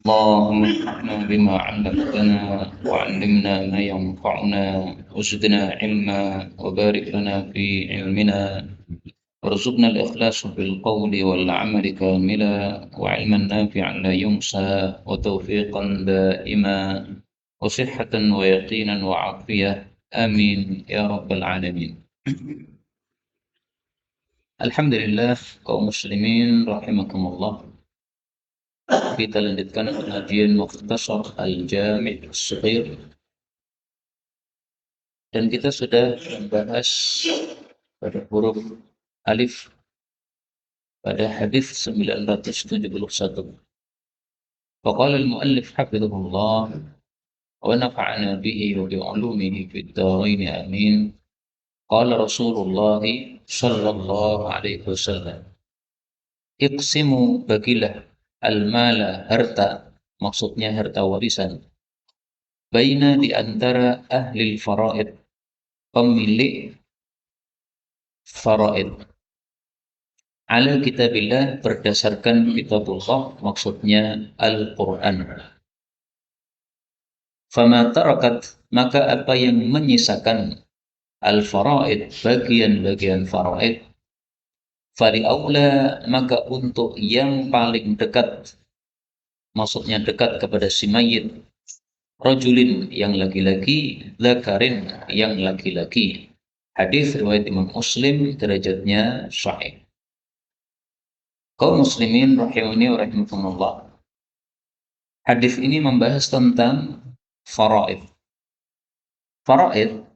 اللهم انفعنا بما علمتنا وعلمنا ما ينفعنا وزدنا علما وبارك لنا في علمنا وارزقنا الإخلاص في القول والعمل كاملا وعلما نافعا لا ينسى وتوفيقا دائما وصحة ويقينا وعافية آمين يا رب العالمين. Alhamdulillah kaum muslimin rahimakumullah. Kita lanjutkan kajian Mukhtasar Al-Jami' As-Saghir dan kita sudah membahas pada huruf alif pada hadis 971. Faqala al-muallif hafizahullah wa nafa'ana bihi wa bi'ulumihi fid dharain amin. Qala Rasulullah sallallahu alaihi wasallam, iqsimu bagilah al-mala harta, maksudnya harta warisan, baina di antara ahli faraid, pemilik faraid, ala kitabillah, berdasarkan kitabullah, maksudnya Al-Quran. Fama tarakat, maka apa yang menyisakan al-faraid, bagian-bagian faraid, fali aula, maka untuk yang paling dekat, maksudnya dekat kepada si mayit, rajulin yang laki-laki, dzakarin yang laki-laki. Hadis riwayat Imam Muslim, derajatnya sahih. Kaum muslimin rahimani wa rahimakumullah. Hadis ini membahas tentang faraid. Faraid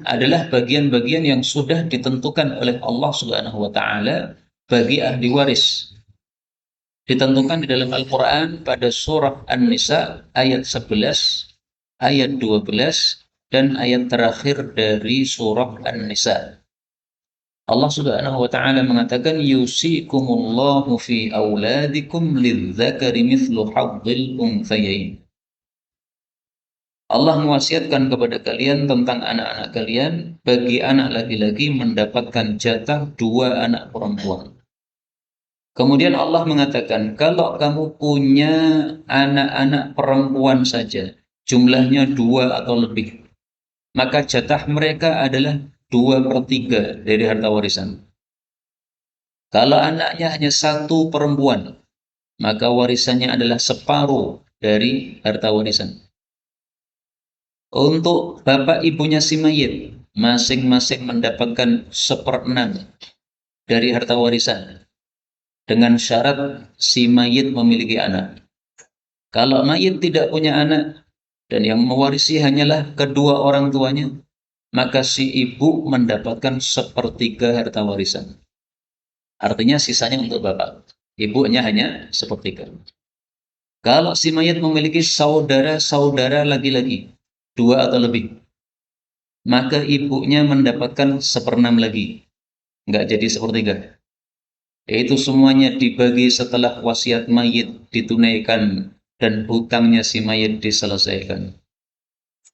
adalah bagian-bagian yang sudah ditentukan oleh Allah Subhanahu wa taala bagi ahli waris. Ditentukan di dalam Al-Qur'an pada surah An-Nisa ayat 11, ayat 12 dan ayat terakhir dari surah An-Nisa. Allah Subhanahu wa taala mengatakan yusikumullahu fi auladikum lidzakari mithlu hadzil unthayain. Allah mewasiatkan kepada kalian tentang anak-anak kalian, bagi anak laki-laki mendapatkan jatah dua anak perempuan. Kemudian Allah mengatakan, kalau kamu punya anak-anak perempuan saja, jumlahnya dua atau lebih, maka jatah mereka adalah 2/3 dari harta warisan. Kalau anaknya hanya satu perempuan, maka warisannya adalah separuh dari harta warisan. Untuk bapak ibunya si mayit, masing-masing mendapatkan 1/6 dari harta warisan, dengan syarat si mayit memiliki anak. Kalau mayit tidak punya anak dan yang mewarisi hanyalah kedua orang tuanya, maka si ibu mendapatkan 1/3 harta warisan. Artinya sisanya untuk bapak, ibunya hanya 1/3. Kalau si mayit memiliki saudara-saudara laki-laki, 2 atau lebih, maka ibunya mendapatkan 1/6 lagi, nggak jadi 1/3. Yaitu semuanya dibagi setelah wasiat mayit ditunaikan dan hutangnya si mayit diselesaikan.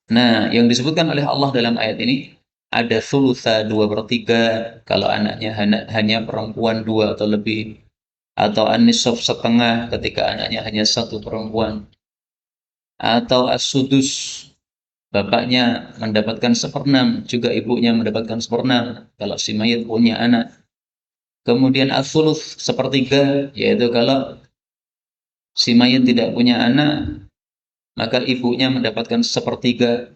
Nah, yang disebutkan oleh Allah dalam ayat ini, ada thulutha 2/3 kalau anaknya hanya perempuan 2 atau lebih, atau an-nisf setengah ketika anaknya hanya satu perempuan, atau as-sudus, bapaknya mendapatkan 1/6, juga ibunya mendapatkan 1/6 kalau si mayit punya anak. Kemudian as-sulus 1/3, yaitu kalau si mayit tidak punya anak, maka ibunya mendapatkan 1/3.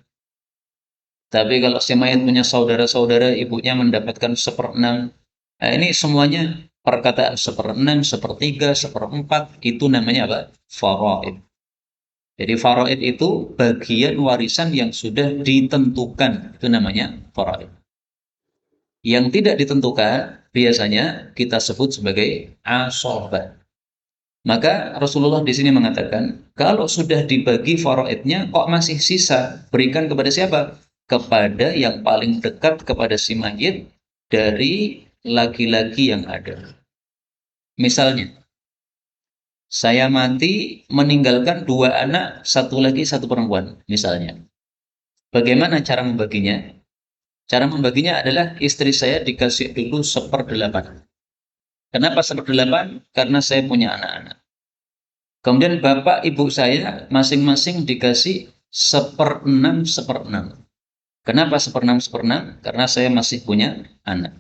Tapi kalau si mayit punya saudara-saudara, ibunya mendapatkan 1/6. Nah, ini semuanya perkataan 1/6, 1/3, 1/4, itu namanya apa? Faraid. Jadi faraid itu bagian warisan yang sudah ditentukan, itu namanya faraid. Yang tidak ditentukan biasanya kita sebut sebagai asabah. Maka Rasulullah di sini mengatakan, kalau sudah dibagi faraidnya kok masih sisa, berikan kepada siapa? Kepada yang paling dekat kepada si mayit dari laki-laki yang ada. Misalnya, saya mati meninggalkan 2 anak, satu laki satu perempuan, misalnya. Bagaimana cara membaginya? Cara membaginya adalah istri saya dikasih dulu 1/8. Kenapa 1/8? Karena saya punya anak-anak. Kemudian bapak ibu saya masing-masing dikasih seperenam seperenam. Kenapa seperenam seperenam? Karena saya masih punya anak.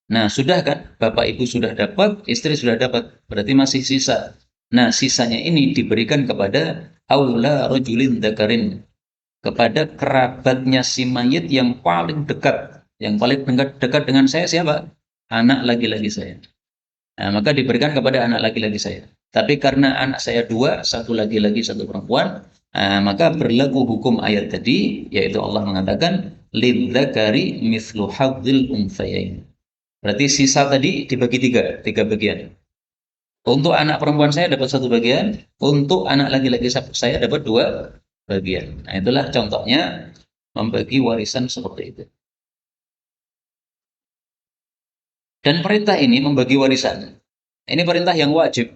Nah, sudah kan? Bapak ibu sudah dapat, istri sudah dapat. Berarti masih sisa. Nah, sisanya ini diberikan kepada aula rajulin dzakarin, kepada kerabatnya si mayit yang paling dekat. Yang paling dekat dengan saya siapa? Anak laki-laki saya. Nah, maka diberikan kepada anak laki-laki saya. Tapi karena anak saya dua, satu laki-laki, satu perempuan, maka berlaku hukum ayat tadi, yaitu Allah mengatakan, lidzakari mithlu hadzil unthayain. Berarti sisa tadi dibagi tiga bagian. Untuk anak perempuan saya dapat satu bagian, untuk anak laki-laki saya dapat dua bagian. Nah, itulah contohnya membagi warisan seperti itu. Dan perintah ini membagi warisan, ini perintah yang wajib.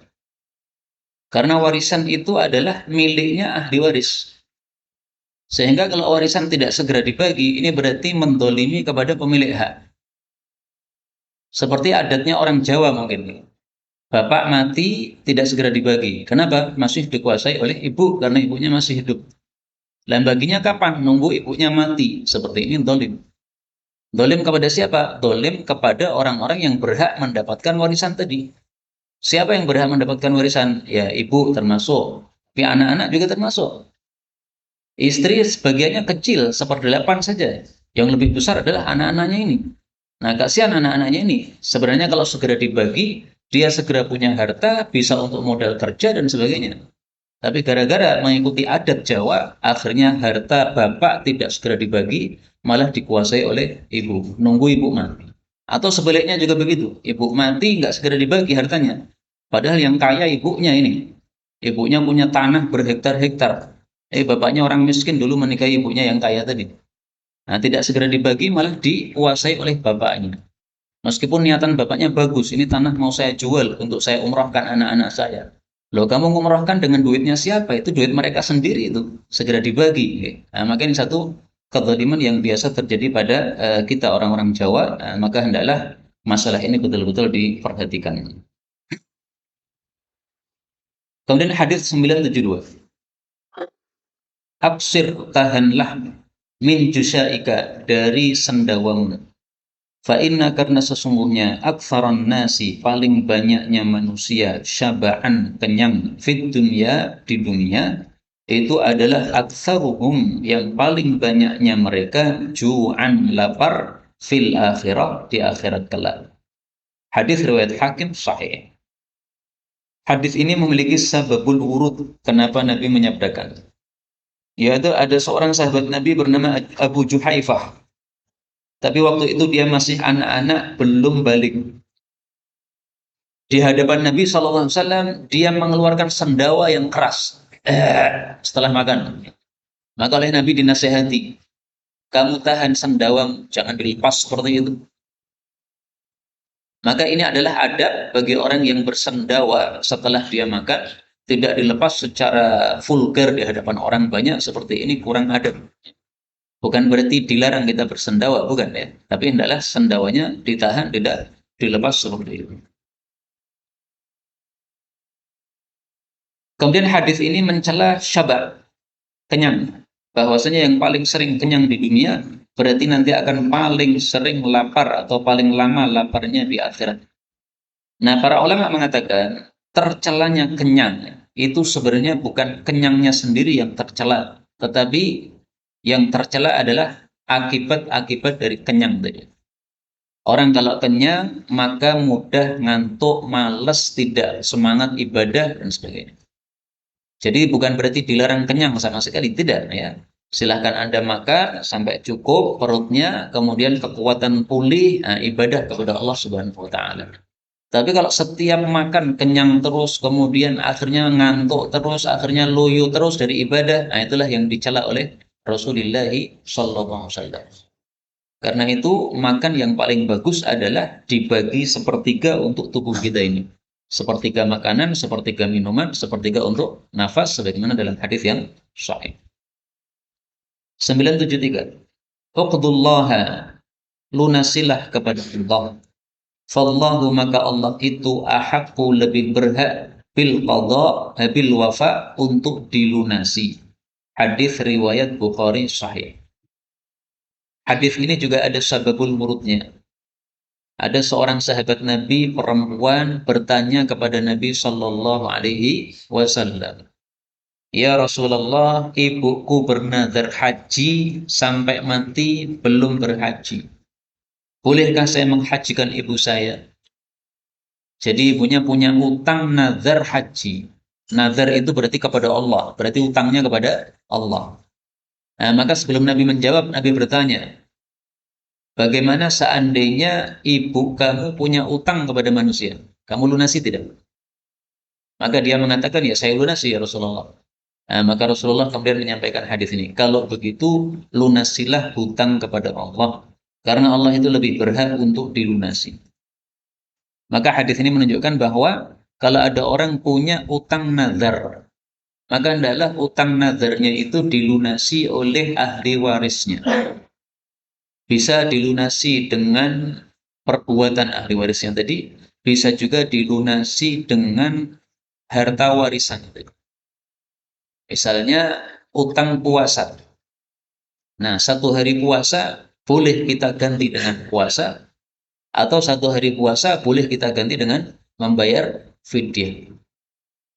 Karena warisan itu adalah miliknya ahli waris. Sehingga kalau warisan tidak segera dibagi, ini berarti mendolimi kepada pemilik hak. Seperti adatnya orang Jawa mungkin. Bapak mati tidak segera dibagi. Kenapa? Masih dikuasai oleh ibu karena ibunya masih hidup. Dan baginya kapan? Nunggu ibunya mati. Seperti ini dolim. Dolim kepada siapa? Dolim kepada orang-orang yang berhak mendapatkan warisan tadi. Siapa yang berhak mendapatkan warisan? Ya, ibu termasuk. Tapi anak-anak juga termasuk. Istri sebagiannya kecil, seperdelapan saja. Yang lebih besar adalah anak-anaknya ini. Nah, kasihan anak-anaknya ini. Sebenarnya kalau segera dibagi, dia segera punya harta, bisa untuk modal kerja dan sebagainya. Tapi gara-gara mengikuti adat Jawa, akhirnya harta bapak tidak segera dibagi, malah dikuasai oleh ibu. Nunggu ibu mati. Atau sebaliknya juga begitu. Ibu mati nggak segera dibagi hartanya. Padahal yang kaya ibunya ini. Ibunya punya tanah berhektar-hektar. Bapaknya orang miskin dulu menikahi ibunya yang kaya tadi. Nah, tidak segera dibagi malah dikuasai oleh bapaknya. Meskipun niatan bapaknya bagus, ini tanah mau saya jual untuk saya umrahkan anak-anak saya. Loh, kamu umrahkan dengan duitnya siapa? Itu duit mereka sendiri itu. Segera dibagi. Nah, maka ini satu kezaliman yang biasa terjadi pada kita orang-orang Jawa. Nah, maka hendaklah masalah ini betul-betul diperhatikan. Kemudian hadis 972. Absir, tahanlah, min jusaika, dari sendawamu. Fa inna, karena sesungguhnya, aktsaran nasi, paling banyaknya manusia, syaba'an, kenyang, fit dunya, di dunia, itu adalah aktsaruhum, yang paling banyaknya mereka, ju'an, lapar, fil akhirah, di akhirat kelak. Hadis riwayat Hakim sahih. Hadis ini memiliki sababul wurud, kenapa Nabi menyabdakan. Yaitu ada seorang sahabat Nabi bernama Abu Juhaifah. Tapi waktu itu dia masih anak-anak, belum balik. Di hadapan Nabi SAW, dia mengeluarkan sendawa yang keras setelah makan. Maka oleh Nabi dinasehati, kamu tahan sendawamu, jangan dilepas seperti itu. Maka ini adalah adab bagi orang yang bersendawa setelah dia makan, tidak dilepas secara vulgar di hadapan orang banyak, seperti ini kurang adab. Bukan berarti dilarang kita bersendawa, bukan ya. Tapi hendaklah sendawanya ditahan, tidak dilepas seperti itu. Kemudian hadis ini mencela syaba, kenyang. Bahwasanya yang paling sering kenyang di dunia berarti nanti akan paling sering lapar atau paling lama laparnya di akhirat. Nah, para ulama mengatakan tercelanya kenyang itu sebenarnya bukan kenyangnya sendiri yang tercela, tetapi yang tercela adalah akibat-akibat dari kenyang tadi. Orang kalau kenyang maka mudah ngantuk, malas, tidak semangat ibadah dan sebagainya. Jadi bukan berarti dilarang kenyang sama sekali, tidak ya. Silahkan Anda makan sampai cukup perutnya, kemudian kekuatan pulih, ibadah kepada Allah Subhanahu wa taala. Tapi kalau setiap makan kenyang terus, kemudian akhirnya ngantuk terus, akhirnya loyo terus dari ibadah, nah itulah yang dicela oleh Rasulullah sallallahu alaihi wasallam. Karena itu makan yang paling bagus adalah dibagi sepertiga untuk tubuh kita ini. Sepertiga makanan, sepertiga minuman, sepertiga untuk nafas, sebagaimana dalam hadis yang sahih. 973. Uqdullaha, lunasilah kepada Allah. Fallahu, maka Allah itu ahaqqu, lebih berhak bil qadha bil wafa, untuk dilunasi. Hadis riwayat Bukhari sahih. Hadis ini juga ada sababul murudnya. Ada seorang sahabat Nabi perempuan bertanya kepada Nabi Shallallahu Alaihi Wasallam, ya Rasulullah, ibuku bernazar haji sampai mati belum berhaji. Bolehkah saya menghajikan ibu saya? Jadi ibunya punya utang nazar haji. Nazar itu berarti kepada Allah, berarti utangnya kepada Allah. Nah, maka sebelum Nabi menjawab, Nabi bertanya, bagaimana seandainya ibu kamu punya utang kepada manusia? Kamu lunasi tidak? Maka dia mengatakan, ya saya lunasi ya Rasulullah. Nah, maka Rasulullah kemudian menyampaikan hadis ini. Kalau begitu, lunasilah hutang kepada Allah. Karena Allah itu lebih berhak untuk dilunasi. Maka hadis ini menunjukkan bahwa kalau ada orang punya utang nazar, maka hendaklah utang nazarnya itu dilunasi oleh ahli warisnya. Bisa dilunasi dengan perbuatan ahli waris yang tadi, bisa juga dilunasi dengan harta warisan. Misalnya utang puasa. Nah, satu hari puasa boleh kita ganti dengan puasa, atau satu hari puasa boleh kita ganti dengan membayar fidyah.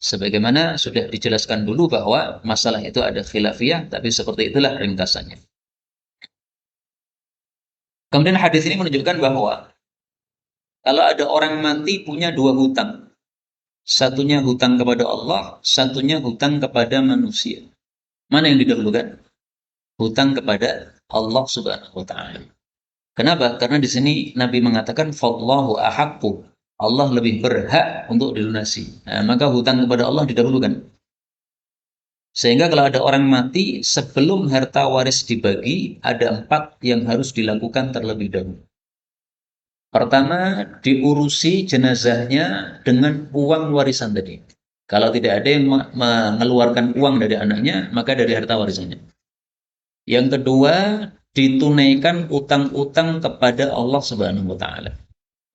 Sebagaimana sudah dijelaskan dulu bahwa masalah itu ada khilafiyah, tapi seperti itulah ringkasannya. Kemudian hadis ini menunjukkan bahwa kalau ada orang mati punya dua hutang. Satunya hutang kepada Allah, satunya hutang kepada manusia. Mana yang didahulukan? Hutang kepada Allah Subhanahu wa taala. Kenapa? Karena di sini Nabi mengatakan fallahu ahaqqu. Allah lebih berhak untuk dilunasi. Nah, maka hutang kepada Allah didahulukan. Sehingga kalau ada orang mati, sebelum harta waris dibagi, ada 4 yang harus dilakukan terlebih dahulu. Pertama, diurusi jenazahnya dengan uang warisan tadi. Kalau tidak ada yang mengeluarkan uang dari anaknya, maka dari harta warisannya. Yang kedua, ditunaikan utang-utang kepada Allah Subhanahu wa taala.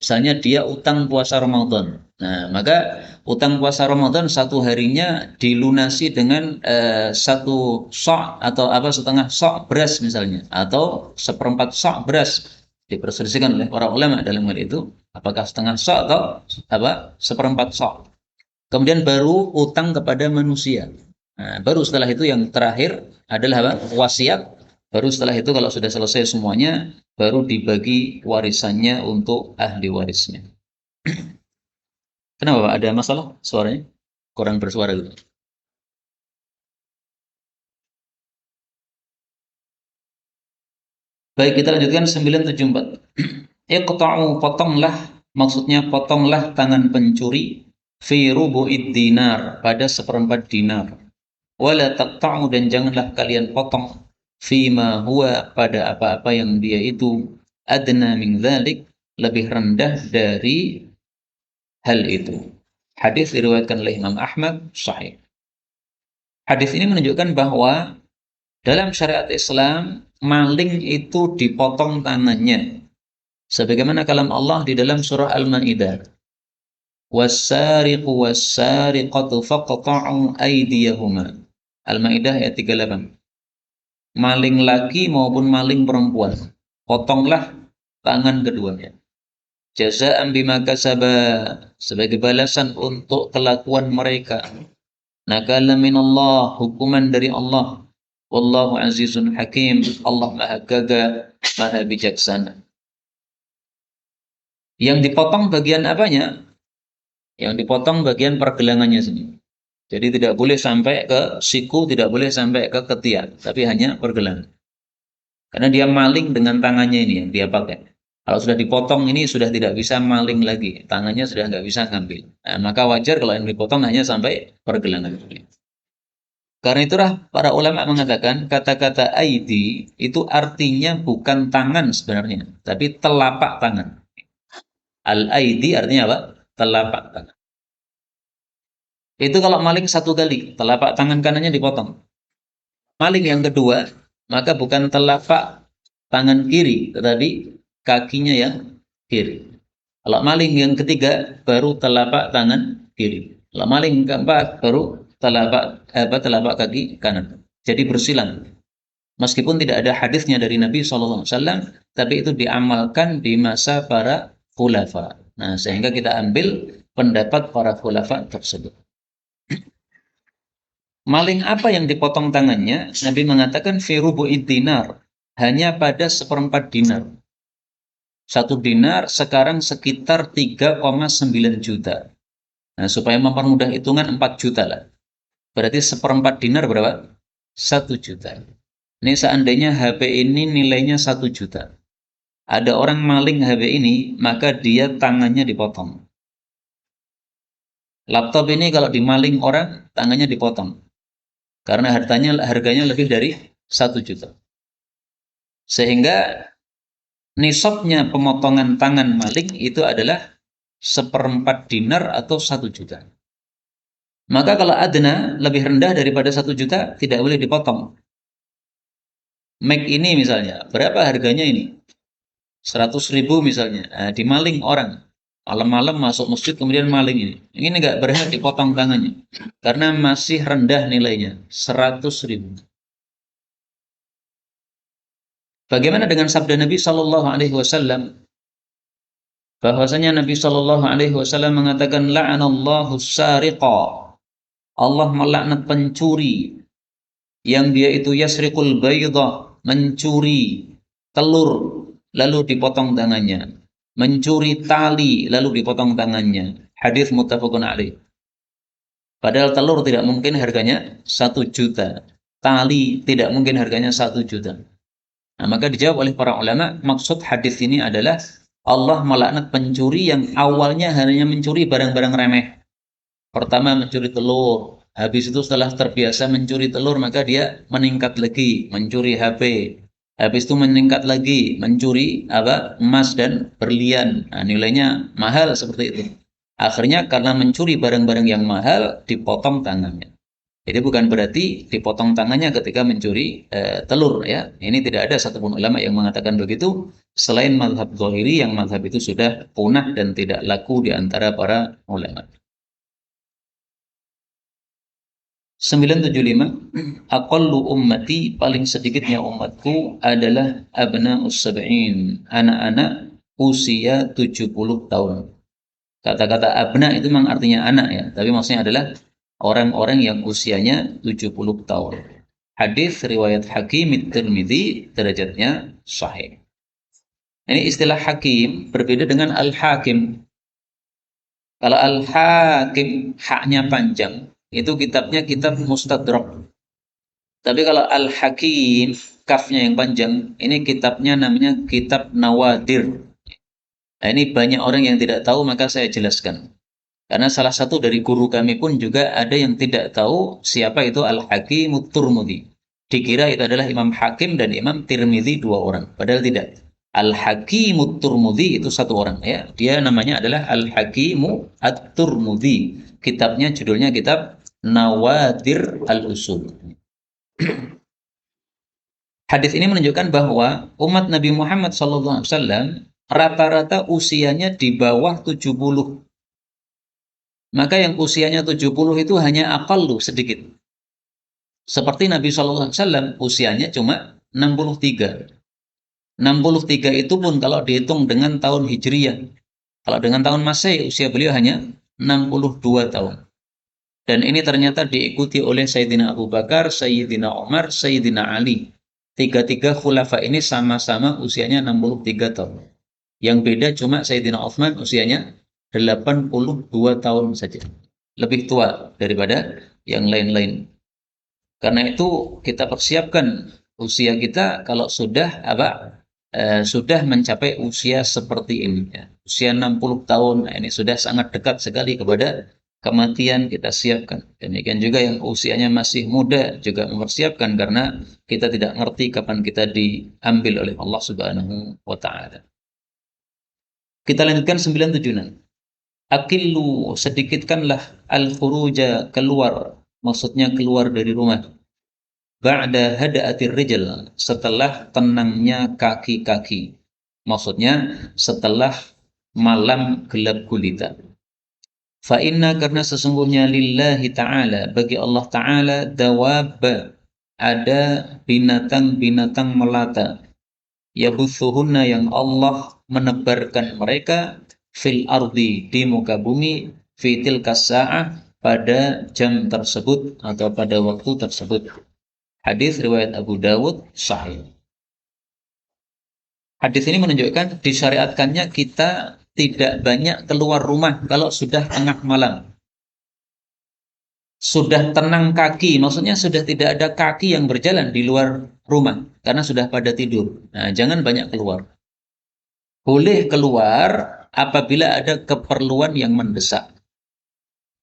Misalnya dia utang puasa Ramadan. Nah, maka utang puasa Ramadan satu harinya dilunasi dengan satu sok atau setengah sok beras misalnya, atau seperempat sok beras. Diperselisihkan oleh para ulama dalam hal itu, apakah setengah sok atau seperempat sok. Kemudian baru utang kepada manusia. Nah, baru setelah itu yang terakhir adalah wasiat. Baru setelah itu kalau sudah selesai semuanya, baru dibagi warisannya untuk ahli warisnya. Kenapa Pak? Ada masalah suaranya? Kurang bersuara gitu. Baik, kita lanjutkan 974. Iqta'u, potonglah, maksudnya potonglah tangan pencuri fi rubu'id dinar, pada seperempat dinar. Wala taqta'u, dan janganlah kalian potong fima huwa, pada apa-apa yang dia itu adna min dzalik, lebih rendah dari hal itu. Hadis diriwayatkan oleh Imam Ahmad sahih. Hadis ini menunjukkan bahwa dalam syariat Islam maling itu dipotong tangannya. Sebagaimana kalam Allah di dalam surah Al-Maidah. Was-sariqu was-sariqatu faqta'u aydiyahuma. Al-Maidah ayat 38. Maling laki maupun maling perempuan, potonglah tangan keduanya. Jaza'an bima kasaba, sebagai balasan untuk kelakuan mereka. Nakala minallah, hukuman dari Allah. Wallahu azizun hakim, Allah maha gagah, maha bijaksana. Yang dipotong bagian apanya? Yang dipotong bagian pergelangannya sendiri. Jadi tidak boleh sampai ke siku, tidak boleh sampai ke ketiak, tapi hanya pergelangan. Karena dia maling dengan tangannya ini yang dia pakai. Kalau sudah dipotong ini sudah tidak bisa maling lagi, tangannya sudah nggak bisa ngambil. Nah, maka wajar kalau yang dipotong hanya sampai pergelangan. Karena itulah para ulama mengatakan kata-kata aidi itu artinya bukan tangan sebenarnya, tapi telapak tangan. Al-aidi artinya apa? Telapak tangan. Itu kalau maling satu kali, telapak tangan kanannya dipotong. Maling yang kedua, maka bukan telapak tangan kiri, tetapi kakinya yang kiri. Kalau maling yang ketiga, baru telapak tangan kiri. Maling keempat baru telapak kaki kanan. Jadi bersilang. Meskipun tidak ada hadisnya dari Nabi SAW, tapi itu diamalkan di masa para khulafa. Nah, sehingga kita ambil pendapat para khulafa tersebut. Maling apa yang dipotong tangannya? Nabi mengatakan fi rubu'id dinar, hanya pada seperempat dinar. Satu dinar sekarang sekitar 3,9 juta. Nah, supaya mempermudah hitungan 4 juta lah. Berarti seperempat dinar berapa? 1 juta. Ini seandainya HP ini nilainya 1 juta. Ada orang maling HP ini, maka dia tangannya dipotong. Laptop ini kalau dimaling orang, tangannya dipotong. Karena harganya lebih dari 1 juta. Sehingga nisabnya pemotongan tangan maling itu adalah seperempat dinar atau 1 juta. Maka kalau adna lebih rendah daripada 1 juta tidak boleh dipotong. Mac ini misalnya, berapa harganya ini? 100.000 misalnya. Nah, dimaling orang. Malam-malam masuk masjid kemudian maling ini. Ini nggak berhak dipotong tangannya. Karena masih rendah nilainya. 100.000. Bagaimana dengan sabda Nabi Shallallahu Alaihi Wasallam? Bahwasanya Nabi Shallallahu Alaihi Wasallam mengatakan la'anallahu sariqa. Allah melaknat pencuri yang dia itu yasriqul bayda, mencuri telur lalu dipotong tangannya, mencuri tali lalu dipotong tangannya. Hadis muttafaqun alaih. Padahal telur tidak mungkin harganya 1 juta, tali tidak mungkin harganya 1 juta. Nah, maka dijawab oleh para ulama, maksud hadis ini adalah Allah melaknat pencuri yang awalnya hanya mencuri barang-barang remeh. Pertama mencuri telur, habis itu setelah terbiasa mencuri telur maka dia meningkat lagi, mencuri HP. Habis itu meningkat lagi, mencuri emas dan berlian. Nah, nilainya mahal seperti itu. Akhirnya karena mencuri barang-barang yang mahal, dipotong tangannya. Jadi bukan berarti dipotong tangannya ketika mencuri telur ya. Ini tidak ada satupun ulama yang mengatakan begitu selain mazhab Zahiri yang mazhab itu sudah punah dan tidak laku di antara para ulama. 975 aqallu ummati, paling sedikitnya umatku adalah abna'us sab'in, anak-anak usia 70 tahun. Kata-kata abna itu memang artinya anak ya, tapi maksudnya adalah orang-orang yang usianya 70 tahun. Hadis riwayat Hakim At-Tirmidzi, derajatnya sahih. Ini istilah hakim berbeda dengan al-hakim. Kalau al-hakim haknya panjang, itu kitabnya kitab Mustadrak. Tapi kalau al-hakim kafnya yang panjang, ini kitabnya namanya kitab Nawadir. Nah, ini banyak orang yang tidak tahu, maka saya jelaskan. Karena salah satu dari guru kami pun juga ada yang tidak tahu siapa itu Al-Hakim At-Tirmidzi. Dikira itu adalah Imam Hakim dan Imam Tirmidzi dua orang. Padahal tidak. Al-Hakim At-Tirmidzi itu satu orang ya. Dia namanya adalah Al-Hakim At-Tirmidzi. Kitabnya judulnya kitab Nawadir Al-Usul. Hadis ini menunjukkan bahwa umat Nabi Muhammad SAW rata-rata usianya di bawah 70. Maka yang usianya 70 itu hanya aqallu, sedikit. Seperti Nabi SAW usianya cuma 63. 63 itu pun kalau dihitung dengan tahun Hijriyah. Kalau dengan tahun Masehi usia beliau hanya 62 tahun. Dan ini ternyata diikuti oleh Sayyidina Abu Bakar, Sayyidina Umar, Sayyidina Ali. Tiga-tiga khulafa ini sama-sama usianya 63 tahun. Yang beda cuma Sayyidina Utsman usianya 82 tahun saja. Lebih tua daripada yang lain-lain. Karena itu kita persiapkan usia kita kalau sudah mencapai usia seperti ini ya. Usia 60 tahun, nah ini sudah sangat dekat sekali kepada kematian, kita siapkan. Demikian juga yang usianya masih muda juga mempersiapkan karena kita tidak ngerti kapan kita diambil oleh Allah Subhanahu wa taala. Kita lanjutkan 97. Akillu, sedikitkanlah al-khuruja, keluar, maksudnya keluar dari rumah. Ba'da hada'atir rijal, setelah tenangnya kaki-kaki. Maksudnya setelah malam gelap gulita. Fa inna karena sesungguhnya lillahi ta'ala bagi Allah ta'ala dawab ada binatang-binatang melata yabuthuhunna yang Allah menebarkan mereka fil ardi di muka bumi fitil kasa'ah pada jam tersebut atau pada waktu tersebut. Hadis riwayat Abu Dawud sahih. Hadis ini menunjukkan disyariatkannya kita tidak banyak keluar rumah kalau sudah tengah malam. Sudah tenang kaki, maksudnya sudah tidak ada kaki yang berjalan di luar rumah karena sudah pada tidur. Nah, jangan banyak keluar. Boleh keluar apabila ada keperluan yang mendesak.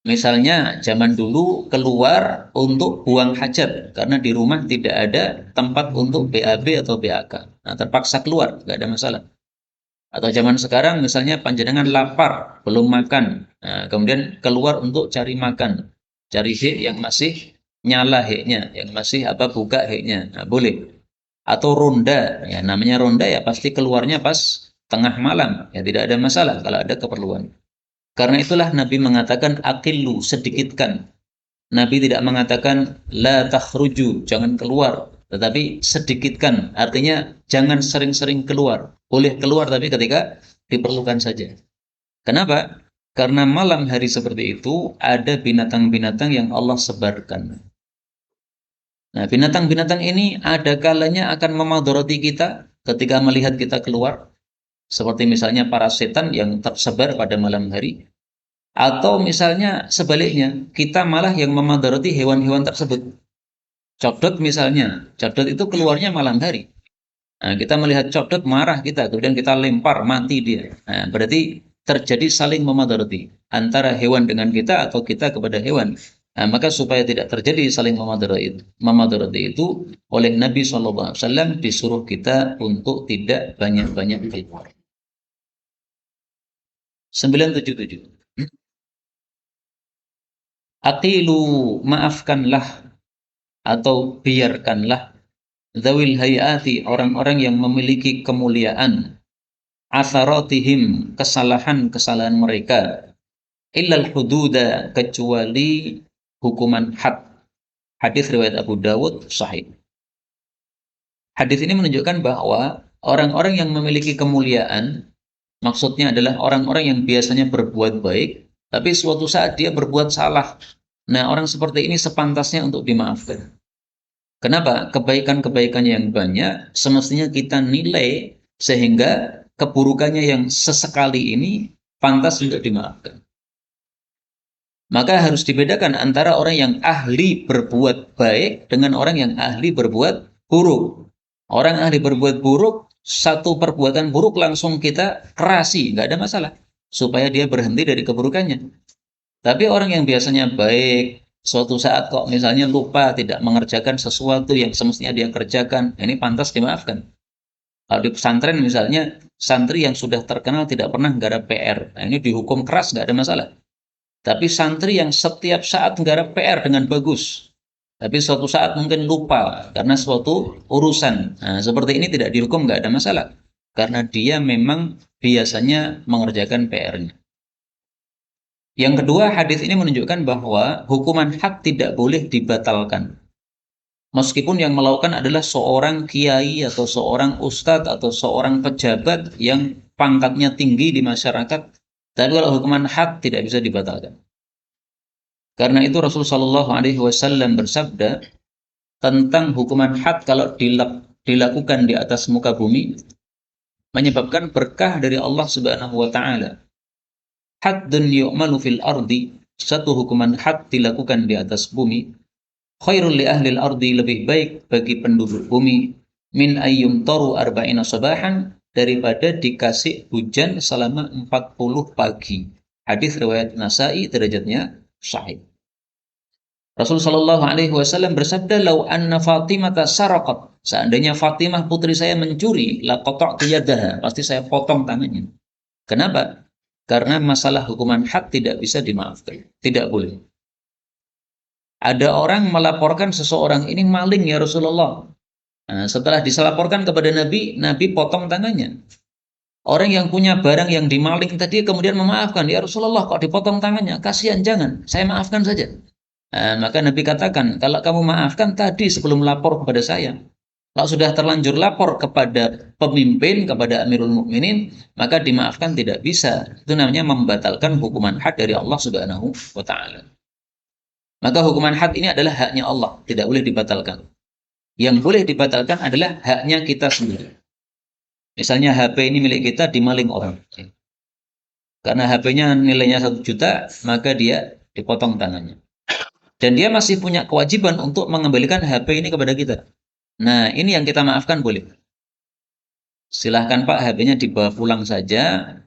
Misalnya zaman dulu keluar untuk buang hajat karena di rumah tidak ada tempat untuk BAB atau BAK. Nah, terpaksa keluar, nggak ada masalah. Atau zaman sekarang misalnya panjenengan lapar, belum makan, nah, kemudian keluar untuk cari makan, cari hek yang masih nyala heknya, yang masih buka heknya, nah, boleh. Atau ronda, ya namanya ronda ya pasti keluarnya pas tengah malam, ya tidak ada masalah kalau ada keperluan. Karena itulah Nabi mengatakan akillu, sedikitkan. Nabi tidak mengatakan la takhruju, jangan keluar, tetapi sedikitkan. Artinya jangan sering-sering keluar. Boleh keluar tapi ketika diperlukan saja. Kenapa? Karena malam hari seperti itu ada binatang-binatang yang Allah sebarkan. Nah, binatang-binatang ini ada kalanya akan memadoroti kita ketika melihat kita keluar. Seperti misalnya para setan yang tersebar pada malam hari. Atau misalnya sebaliknya, kita malah yang memadoroti hewan-hewan tersebut. Codot misalnya, codot itu keluarnya malam hari. Nah, kita melihat codot marah kita, kemudian kita lempar, mati dia. Nah, berarti terjadi saling memadoroti antara hewan dengan kita atau kita kepada hewan. Nah, maka supaya tidak terjadi saling memadoroti itu oleh Nabi SAW disuruh kita untuk tidak banyak-banyak keluar. 977. Aqilu, maafkanlah atau biarkanlah zawil hayati, orang-orang yang memiliki kemuliaan, atharatihim, kesalahan-kesalahan mereka, illal hududa, kecuali hukuman had. Hadis riwayat Abu Dawud sahih. Hadis ini menunjukkan bahwa orang-orang yang memiliki kemuliaan maksudnya adalah orang-orang yang biasanya berbuat baik tapi suatu saat dia berbuat salah. Nah, orang seperti ini sepantasnya untuk dimaafkan. Kenapa? Kebaikan-kebaikannya yang banyak semestinya kita nilai sehingga keburukannya yang sesekali ini pantas untuk dimaafkan. Maka harus dibedakan antara orang yang ahli berbuat baik dengan orang yang ahli berbuat buruk. Orang ahli berbuat buruk, satu perbuatan buruk langsung kita kerasi, nggak ada masalah. Supaya dia berhenti dari keburukannya. Tapi orang yang biasanya baik, suatu saat kok misalnya lupa tidak mengerjakan sesuatu yang semestinya dia kerjakan, ini pantas dimaafkan. Kalau di pesantren misalnya, santri yang sudah terkenal tidak pernah nggarap PR, nah ini dihukum keras, nggak ada masalah. Tapi santri yang setiap saat nggarap PR dengan bagus, tapi suatu saat mungkin lupa karena suatu urusan, nah, seperti ini tidak dihukum, nggak ada masalah. Karena dia memang biasanya mengerjakan PR-nya. Yang kedua, hadis ini menunjukkan bahwa hukuman had tidak boleh dibatalkan. Meskipun yang melakukan adalah seorang kiai atau seorang ustadz atau seorang pejabat yang pangkatnya tinggi di masyarakat, tapi kalau hukuman had tidak bisa dibatalkan. Karena itu Rasulullah Shallallahu Alaihi Wasallam bersabda tentang hukuman had kalau dilakukan di atas muka bumi menyebabkan berkah dari Allah Subhanahu Wa Taala. Haddun yu'malu fil ardi, satu hukuman had dilakukan di atas bumi, khairul li ahlil ardi, lebih baik bagi penduduk bumi, min ayyum taru arba'ina sabahan, daripada dikasih hujan selama 40 pagi. Hadis riwayat Nasa'i, derajatnya sahih. Rasul sallallahu alaihi wasallam bersabda, "Lau anna Fatimah saraqat." Seandainya Fatimah putri saya mencuri, la qata'tu yadaha, pasti saya potong tangannya. Kenapa? Karena masalah hukuman had tidak bisa dimaafkan. Tidak boleh. Ada orang melaporkan seseorang ini maling ya Rasulullah. Nah, setelah dilaporkan kepada Nabi, Nabi potong tangannya. Orang yang punya barang yang dimaling tadi kemudian memaafkan, ya Rasulullah kok dipotong tangannya, kasihan, jangan, saya maafkan saja. Maka Nabi katakan, kalau kamu maafkan tadi sebelum lapor kepada saya, kalau sudah terlanjur lapor kepada pemimpin, kepada Amirul Mukminin, maka dimaafkan tidak bisa. Itu namanya membatalkan hukuman had dari Allah Subhanahu wa taala. Maka hukuman had ini adalah haknya Allah, tidak boleh dibatalkan. Yang boleh dibatalkan adalah haknya kita sendiri. Misalnya HP ini milik kita dimaling orang. Karena HP-nya nilainya 1 juta, maka dia dipotong tangannya. Dan dia masih punya kewajiban untuk mengembalikan HP ini kepada kita. Nah, ini yang kita maafkan boleh. Silahkan Pak, HP-nya dibawa pulang saja,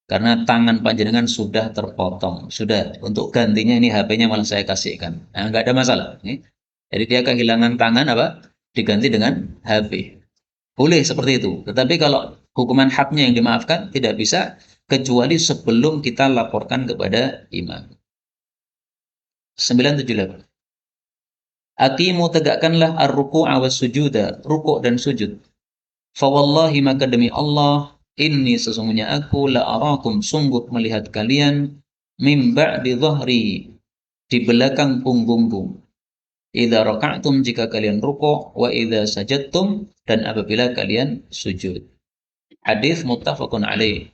karena tangan panjenengan sudah terpotong. Sudah, untuk gantinya ini HP-nya malah saya kasihkan. Nah, nggak ada masalah. Jadi dia kehilangan tangan apa? Diganti dengan HP. Boleh seperti itu. Tetapi kalau hukuman haknya yang dimaafkan, tidak bisa, kecuali sebelum kita laporkan kepada imam. 978. Aqimu, tegakkanlah ar-ruku'a was sujuda, rukuk dan sujud. Fawallahi, maka demi Allah, inni, sesungguhnya aku, la arakum, sungguh melihat kalian, mim ba'di dhahri, di belakang punggungku. Idza raka'tum, jika kalian rukuk, wa idza sajadtum, dan apabila kalian sujud. Hadis muttafaqun alaih.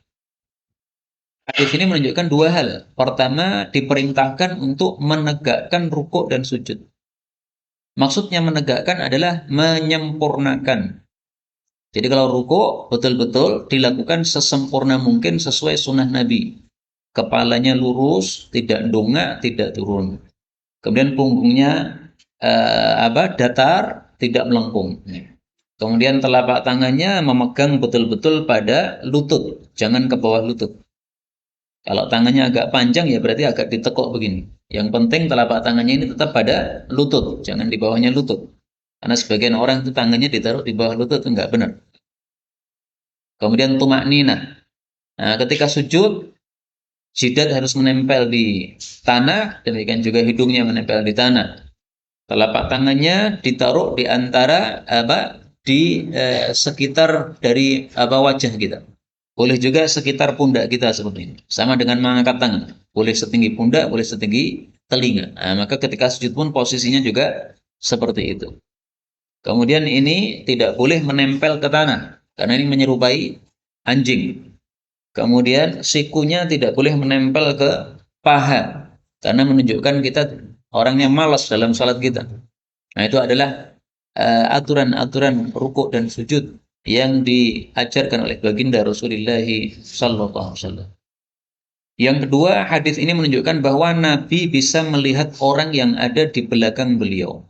Hadis ini menunjukkan dua hal. Pertama, diperintahkan untuk menegakkan rukuk dan sujud. Maksudnya menegakkan adalah menyempurnakan. Jadi kalau rukuk betul-betul dilakukan sesempurna mungkin sesuai sunnah Nabi. Kepalanya lurus, tidak dongak, tidak turun. Kemudian punggungnya datar, tidak melengkung. Kemudian telapak tangannya memegang betul-betul pada lutut, jangan ke bawah lutut. Kalau tangannya agak panjang ya berarti agak ditekuk begini. Yang penting telapak tangannya ini tetap pada lutut, jangan di bawahnya lutut. Karena sebagian orang itu tangannya ditaruh di bawah lutut, itu enggak benar. Kemudian tumakninah. Nah, ketika sujud, jidat harus menempel di tanah, demikian juga hidungnya menempel di tanah. Telapak tangannya ditaruh di antara sekitar dari wajah kita. Boleh juga sekitar pundak kita seperti ini. Sama dengan mengangkat tangan. Boleh setinggi pundak, boleh setinggi telinga. Nah, maka ketika sujud pun posisinya juga seperti itu. Kemudian ini tidak boleh menempel ke tanah, karena ini menyerupai anjing. Kemudian sikunya tidak boleh menempel ke paha, karena menunjukkan kita orangnya malas dalam salat kita. Nah, itu adalah aturan-aturan rukuk dan sujud yang diajarkan oleh baginda Rasulullah sallallahu alaihi wasallam. Yang kedua, hadis ini menunjukkan bahwa Nabi bisa melihat orang yang ada di belakang beliau.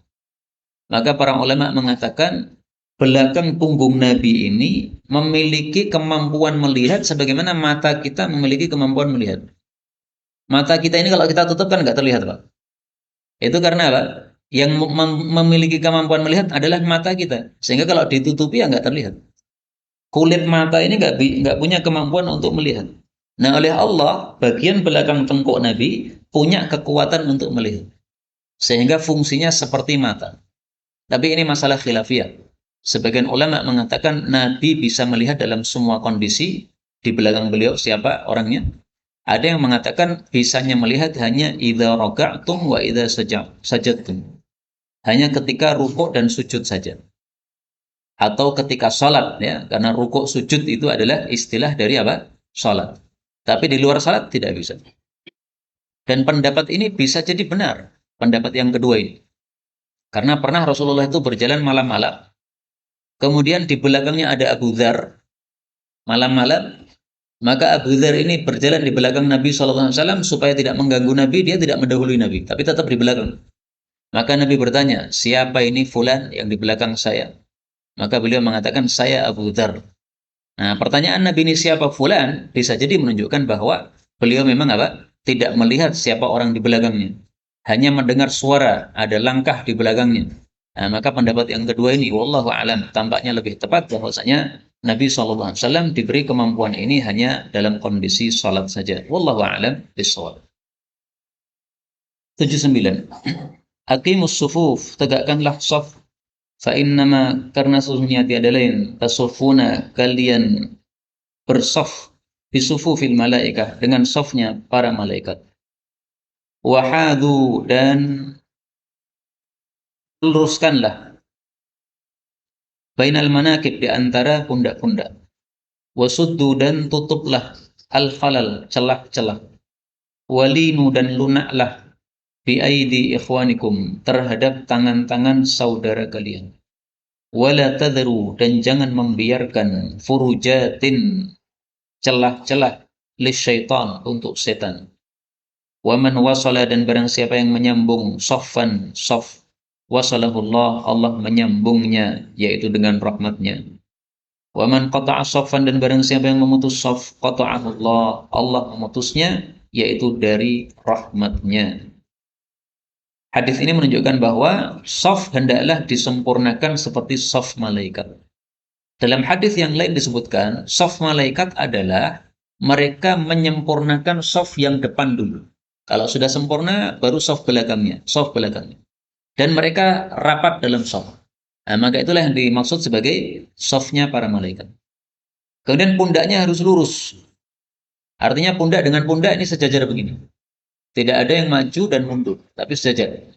Maka para ulama mengatakan belakang punggung Nabi ini memiliki kemampuan melihat sebagaimana mata kita memiliki kemampuan melihat. Mata kita ini kalau kita tutup kan nggak terlihat, Pak. Itu karena apa? Yang memiliki kemampuan melihat adalah mata kita. Sehingga kalau ditutupi ya nggak terlihat. Kulit mata ini nggak punya kemampuan untuk melihat. Nah, oleh Allah, bagian belakang tengkuk Nabi punya kekuatan untuk melihat. Sehingga fungsinya seperti mata. Tapi ini masalah khilafiyah. Sebagian ulama mengatakan Nabi bisa melihat dalam semua kondisi. Di belakang beliau siapa orangnya. Ada yang mengatakan bisanya melihat hanya idza raka'tum wa idza sajadtum. Hanya ketika rukuk dan sujud saja. Atau ketika sholat, ya, karena rukuk sujud itu adalah istilah dari apa? Sholat. Tapi di luar sholat tidak bisa. Dan pendapat ini bisa jadi benar. Pendapat yang kedua ini. Karena pernah Rasulullah itu berjalan malam-malam. Kemudian di belakangnya ada Abu Dzar. Malam-malam, maka Abu Dzar ini berjalan di belakang Nabi SAW supaya tidak mengganggu Nabi, dia tidak mendahului Nabi, tapi tetap di belakang. Maka Nabi bertanya, siapa ini fulan yang di belakang saya? Maka beliau mengatakan, saya Abu Dzar. Nah, pertanyaan Nabi ini siapa fulan, bisa jadi menunjukkan bahwa beliau memang apa? Tidak melihat siapa orang di belakangnya. Hanya mendengar suara, ada langkah di belakangnya. Nah, maka pendapat yang kedua ini, wallahu a'lam, tampaknya lebih tepat bahwasanya Nabi SAW diberi kemampuan ini hanya dalam kondisi salat saja. Wallahu a'lam bishawab. 79. Aqimus sufuf, tegakkanlah shaf. Fa innama, karena sesungguhnya tiada lain, tasufuna, kalian bersaf bisufufil malaikah, dengan safnya para malaikat. Wahadu, dan luruskanlah bainal manakib, di antara pundak-pundak. Wasuddu, dan tutuplah al-khalal, celah-celah. Walinu, dan lunaklah bi aidi ikhwanikum, terhadap tangan-tangan saudara kalian. Wala tadru, dan jangan membiarkan furujatin, celah-celah lisyaitan, untuk setan. Waman wasala, dan barang siapa yang menyambung saffan, saf, wasalahullah, Allah menyambungnya, yaitu dengan rahmatnya. Waman qata'a saffan, dan barang siapa yang memutus saf, qata'ahullah, Allah memutusnya, yaitu dari rahmatnya. Hadis ini menunjukkan bahwa saf hendaklah disempurnakan seperti saf malaikat. Dalam hadis yang lain disebutkan, saf malaikat adalah mereka menyempurnakan saf yang depan dulu. Kalau sudah sempurna, baru saf belakangnya, saf belakangnya. Dan mereka rapat dalam saf. Nah, maka itulah yang dimaksud sebagai safnya para malaikat. Kemudian pundaknya harus lurus. Artinya pundak dengan pundak ini sejajar begini. Tidak ada yang maju dan mundur, tapi sejajar.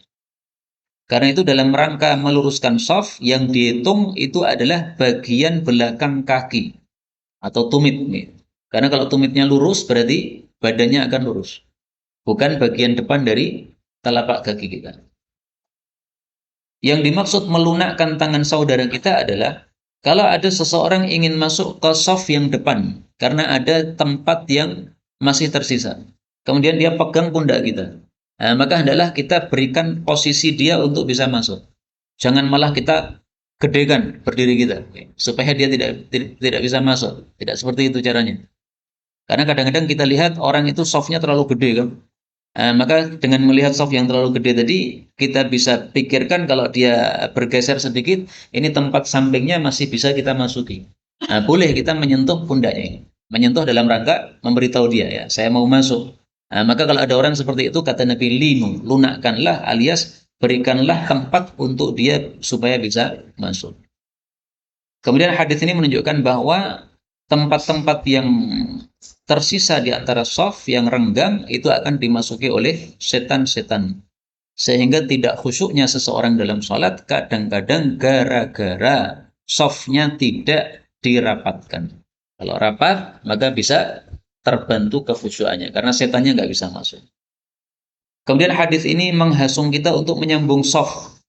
Karena itu dalam rangka meluruskan saf, yang dihitung itu adalah bagian belakang kaki atau tumit. Karena kalau tumitnya lurus, berarti badannya akan lurus. Bukan bagian depan dari telapak kaki kita. Yang dimaksud melunakkan tangan saudara kita adalah kalau ada seseorang ingin masuk ke saf yang depan karena ada tempat yang masih tersisa. Kemudian dia pegang pundak kita. Nah, maka hendaklah kita berikan posisi dia untuk bisa masuk. Jangan malah kita gedekan berdiri kita supaya dia tidak bisa masuk. Tidak seperti itu caranya. Karena kadang-kadang kita lihat orang itu safnya terlalu gede kan. Maka dengan melihat saf yang terlalu gede tadi, kita bisa pikirkan kalau dia bergeser sedikit, ini tempat sampingnya masih bisa kita masuki. Boleh kita menyentuh pundaknya, menyentuh dalam rangka memberitahu dia, ya, saya mau masuk. Maka kalau ada orang seperti itu, kata Nabi, linu, lunakkanlah, alias berikanlah tempat untuk dia supaya bisa masuk. Kemudian hadis ini menunjukkan bahwa tempat-tempat yang tersisa di antara shaf yang renggang itu akan dimasuki oleh setan-setan. Sehingga tidak khusyuknya seseorang dalam sholat kadang-kadang gara-gara shafnya tidak dirapatkan. Kalau rapat, maka bisa terbantu kekhusyukannya karena setannya nggak bisa masuk. Kemudian hadis ini menghasung kita untuk menyambung shaf.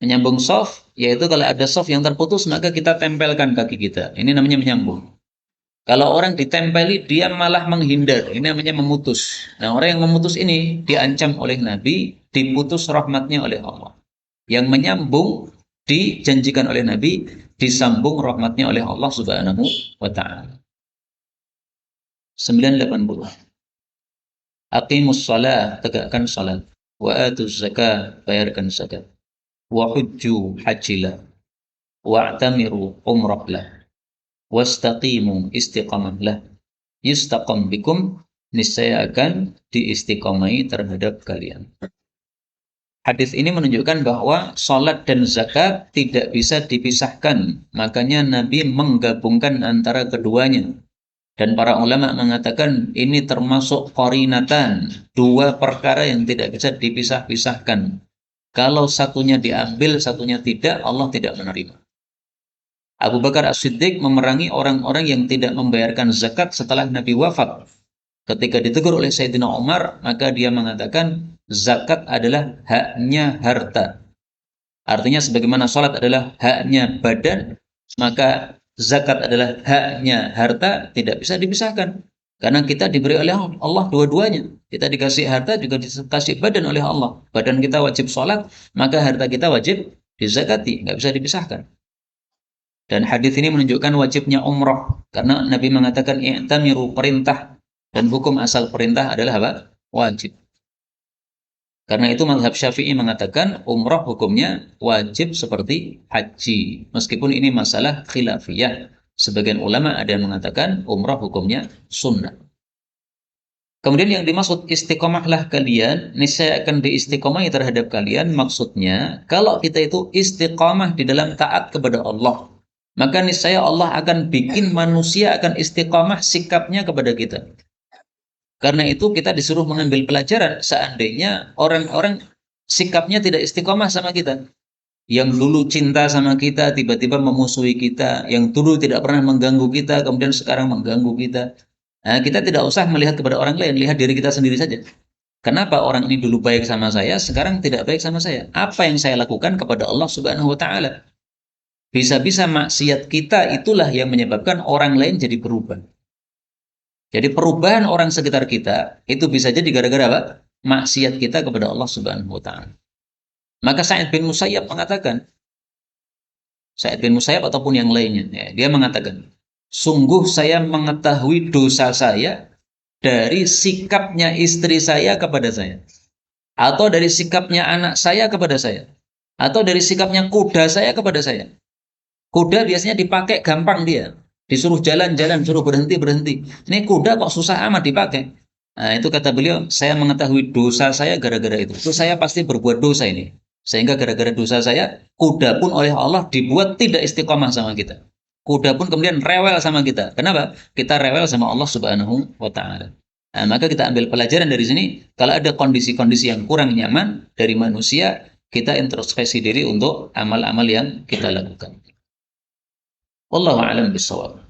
Menyambung shaf, yaitu kalau ada shaf yang terputus, maka kita tempelkan kaki kita. Ini namanya menyambung. Kalau orang ditempeli, dia malah menghindar. Ini namanya memutus. Nah, orang yang memutus ini diancam oleh Nabi, diputus rahmatnya oleh Allah. Yang menyambung dijanjikan oleh Nabi, disambung rahmatnya oleh Allah Subhanahu wa ta'ala. 980. Aqimus shalah, tegakkan salat. Wa atuz zakah, bayarkan zakat. Wa hujju, hajilah. Wa'tamiru, umrahlah. Wastaqimu, istiqamahlah. Yustaqam bikum, niscaya akan diistiqamai terhadap kalian. Hadis ini menunjukkan bahwa salat dan zakat tidak bisa dipisahkan. Makanya Nabi menggabungkan antara keduanya. Dan para ulama mengatakan ini termasuk qarinatan, dua perkara yang tidak bisa dipisah-pisahkan. Kalau satunya diambil, satunya tidak, Allah tidak menerima. Abu Bakar As-Siddiq memerangi orang-orang yang tidak membayarkan zakat setelah Nabi wafat. Ketika ditegur oleh Sayyidina Umar, maka dia mengatakan zakat adalah haknya harta. Artinya sebagaimana salat adalah haknya badan, maka zakat adalah haknya harta, tidak bisa dipisahkan. Karena kita diberi oleh Allah dua-duanya. Kita dikasih harta, juga dikasih badan oleh Allah. Badan kita wajib salat, maka harta kita wajib dizakati, nggak bisa dipisahkan. Dan hadis ini menunjukkan wajibnya umrah. Karena Nabi mengatakan i'tamiru, perintah. Dan hukum asal perintah adalah apa? Wajib. Karena itu mazhab Syafi'i mengatakan umrah hukumnya wajib seperti haji. Meskipun ini masalah khilafiyah. Sebagian ulama ada yang mengatakan umrah hukumnya sunnah. Kemudian yang dimaksud istiqomahlah kalian, niscaya akan diistiqomahi terhadap kalian. Maksudnya, kalau kita itu istiqomah di dalam taat kepada Allah, maka niscaya Allah akan bikin manusia akan istiqomah sikapnya kepada kita. Karena itu kita disuruh mengambil pelajaran seandainya orang-orang sikapnya tidak istiqomah sama kita. Yang dulu cinta sama kita, tiba-tiba memusuhi kita. Yang dulu tidak pernah mengganggu kita, kemudian sekarang mengganggu kita. Nah, kita tidak usah melihat kepada orang lain, lihat diri kita sendiri saja. Kenapa orang ini dulu baik sama saya, sekarang tidak baik sama saya? Apa yang saya lakukan kepada Allah Subhanahu wa Ta'ala? Bisa-bisa maksiat kita itulah yang menyebabkan orang lain jadi berubah. Jadi perubahan orang sekitar kita itu bisa jadi gara-gara apa? Maksiat kita kepada Allah Subhanahu wa Ta'ala. Maka Sa'id bin Musayyab mengatakan, Sa'id bin Musayyab ataupun yang lainnya, ya, dia mengatakan, sungguh saya mengetahui dosa saya dari sikapnya istri saya kepada saya, atau dari sikapnya anak saya kepada saya, atau dari sikapnya kuda saya kepada saya. Kuda biasanya dipakai gampang dia. Disuruh jalan-jalan, suruh berhenti-berhenti. Ini kuda kok susah amat dipakai. Nah, itu kata beliau, saya mengetahui dosa saya gara-gara itu. Itu saya pasti berbuat dosa ini. Sehingga gara-gara dosa saya, kuda pun oleh Allah dibuat tidak istiqomah sama kita. Kuda pun kemudian rewel sama kita. Kenapa? Kita rewel sama Allah Subhanahu wa Ta'ala. Nah, maka kita ambil pelajaran dari sini, kalau ada kondisi-kondisi yang kurang nyaman dari manusia, kita introspeksi diri untuk amal-amal yang kita lakukan. Wallahu a'lam bishawab.